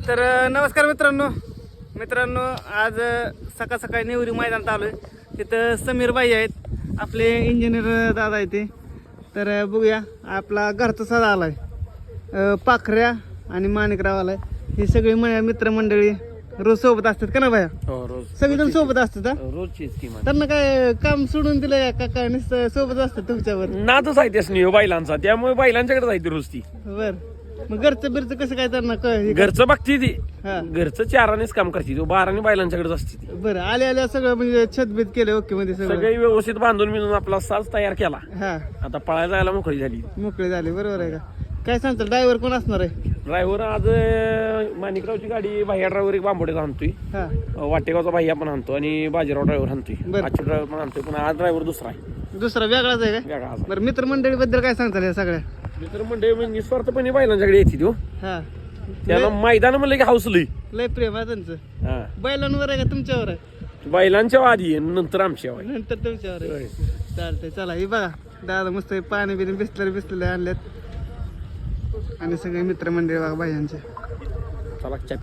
तर नमस्कार मित्रांनो आज सकाळ सकाळी नेवरी मैदानात आलोय. तिथं समीर बाई आहेत, आपले इंजिनियर दादा आहेत ते. तर बघूया आपला घरचा साधा आलाय, पाखऱ्या आणि माणिकराव आलाय. ही सगळी मित्रमंडळी रोज सोबत असतात का ना बाया? हो रोज सगळेजण सोबत असतात. रोजचीच किंमत. त्यांना काय काम सोडून दिलंय का काय नुसतं सोबत असतात तुमच्यावर? नादच आहे त्यास नाही बैलांचा, त्यामुळे बैलांच्याकडे जायची रोज ती. बर, मग घरचं बिरचं कसं काय त्यांना घरचं बघती ती, हा. घरचं चारानेच काम करते, तो बाराने बैलांच्याकडेच असते ती. बरं, आल्या सगळं म्हणजे छतबीत केलं ओके मध्ये सगळं? सगळी व्यवस्थित बांधून मिळून आपला साज तयार केला. हा, आता पळायला जायला मोकळी झाली. मोकळे झाले. बरोबर आहे का? काय सांगताल, ड्रायव्हर कोण असणार आहे? ड्रायव्हर आज माणिकरावची गाडी भाईया ड्रायव्हर एक बांबोड्याचा आणतोय, हा, वाटेगावचा भाईया पण आणतो आणि बाजीराव ड्रायव्हर आणतोय, बरं. आजचे ड्रायव्हर पण आणतोय. पण आज ड्रायव्हर दुसरा आहे, दुसरा वेगळाच आहे का? वेगळा. बरं, मित्रमंडळी बद्दल काय सांगताल या सगळ्या? मित्र म्हणजे निस्वार्थपणे बैलांच्याकडे येते तो. हा, त्याला मैदान म्हणलं की हाऊसली. लय प्रेम आहे त्यांचं. हा, बैलांवर आहे का तुमच्यावर आहे? बैलांच्या आधी आहे, नंतर आमच्या आहे. नंतर तुमच्यावर आहे. चालतंय, चला. ही बघा दादा मस्त पाणी बिणी बिसलेले आणल्यात आणि सगळे मित्रमंडळी बघा बायांचे. चला चहा